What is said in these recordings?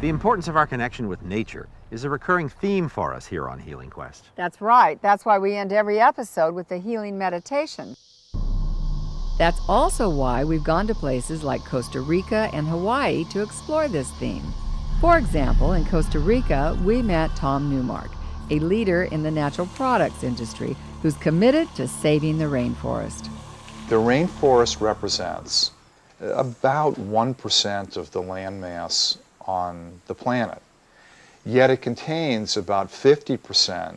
The importance of our connection with nature is a recurring theme for us here on Healing Quest. That's right. That's why we end every episode with the healing meditation. That's also why we've gone to places like Costa Rica and Hawaii to explore this theme. For example, in Costa Rica, we met Tom Newmark, a leader in the natural products industry who's committed to saving the rainforest. The rainforest represents about 1% of the landmass on the planet, yet it contains about 50%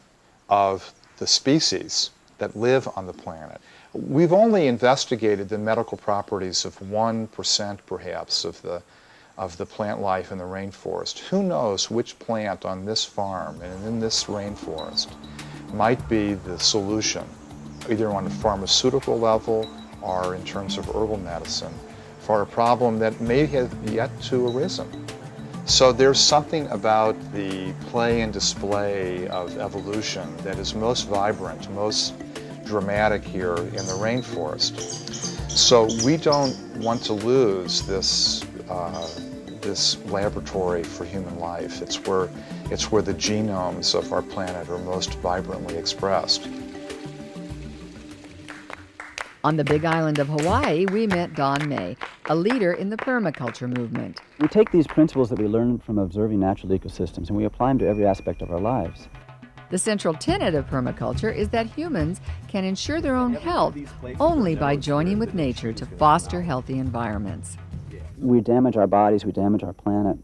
of the species that live on the planet. We've only investigated the medical properties of 1% perhaps of the plant life in the rainforest. Who knows which plant on this farm and in this rainforest might be the solution, either on a pharmaceutical level or in terms of herbal medicine, for a problem that may have yet to arisen. So there's something about the play and display of evolution that is most vibrant, most dramatic here in the rainforest. So we don't want to lose this laboratory for human life. It's where the genomes of our planet are most vibrantly expressed. On the Big Island of Hawaii, we met Don May, a leader in the permaculture movement. We take these principles that we learn from observing natural ecosystems and we apply them to every aspect of our lives. The central tenet of permaculture is that humans can ensure their own health only by joining with nature to foster healthy environments. We damage our bodies, we damage our planet,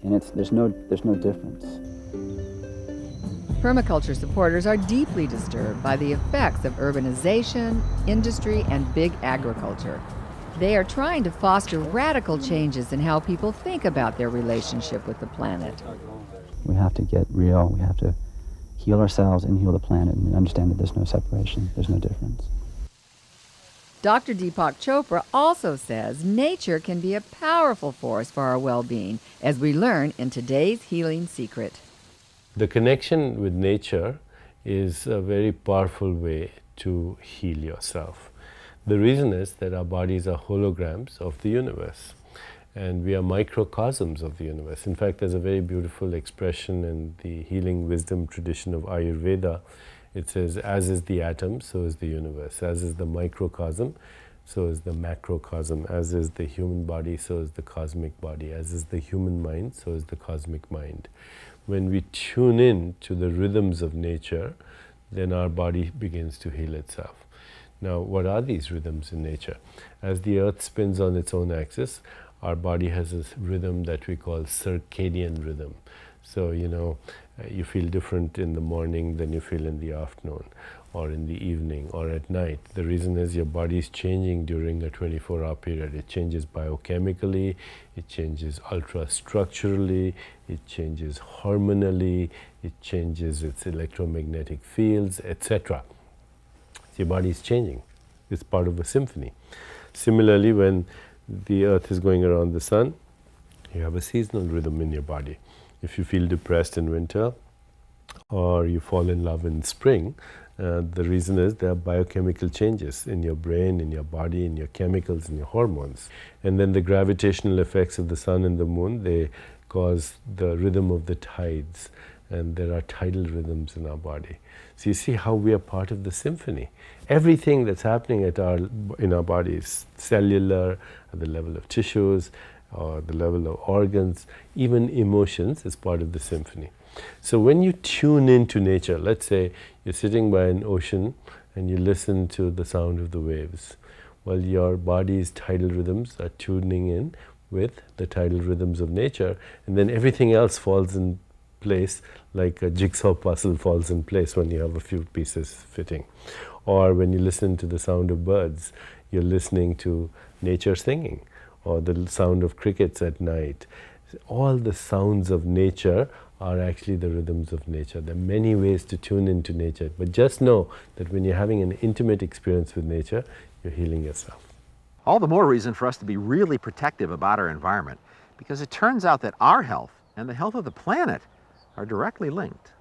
and there's no difference. Permaculture supporters are deeply disturbed by the effects of urbanization, industry, and big agriculture. They are trying to foster radical changes in how people think about their relationship with the planet. We have to get real. We have to heal ourselves and heal the planet and understand that there's no separation, there's no difference. Dr. Deepak Chopra also says nature can be a powerful force for our well-being, as we learn in today's Healing Secret. The connection with nature is a very powerful way to heal yourself. The reason is that our bodies are holograms of the universe, and we are microcosms of the universe. In fact, there's a very beautiful expression in the healing wisdom tradition of Ayurveda. It says, as is the atom, so is the universe. As is the microcosm, so is the macrocosm. As is the human body, so is the cosmic body. As is the human mind, so is the cosmic mind. When we tune in to the rhythms of nature, then our body begins to heal itself. Now, what are these rhythms in nature? As the earth spins on its own axis, our body has this rhythm that we call circadian rhythm. So, you feel different in the morning than you feel in the afternoon, or in the evening, or at night. The reason is your body is changing during a 24-hour period. It changes biochemically, it changes ultrastructurally, it changes hormonally, it changes its electromagnetic fields, etc. So your body is changing. It's part of a symphony. Similarly, when the earth is going around the sun, you have a seasonal rhythm in your body. If you feel depressed in winter or you fall in love in spring, the reason is there are biochemical changes in your brain, in your body, in your chemicals, in your hormones. And then the gravitational effects of the sun and the moon, they cause the rhythm of the tides. And there are tidal rhythms in our body. So you see how we are part of the symphony. Everything that's happening in our bodies, cellular, at the level of tissues, or the level of organs, even emotions, is part of the symphony. So when you tune into nature, let's say you're sitting by an ocean and you listen to the sound of the waves. Well, your body's tidal rhythms are tuning in with the tidal rhythms of nature, and then everything else falls in place like a jigsaw puzzle falls in place when you have a few pieces fitting. Or when you listen to the sound of birds, you're listening to nature singing, or the sound of crickets at night. All the sounds of nature are actually the rhythms of nature. There are many ways to tune into nature, but just know that when you're having an intimate experience with nature, you're healing yourself. All the more reason for us to be really protective about our environment, because it turns out that our health and the health of the planet are directly linked.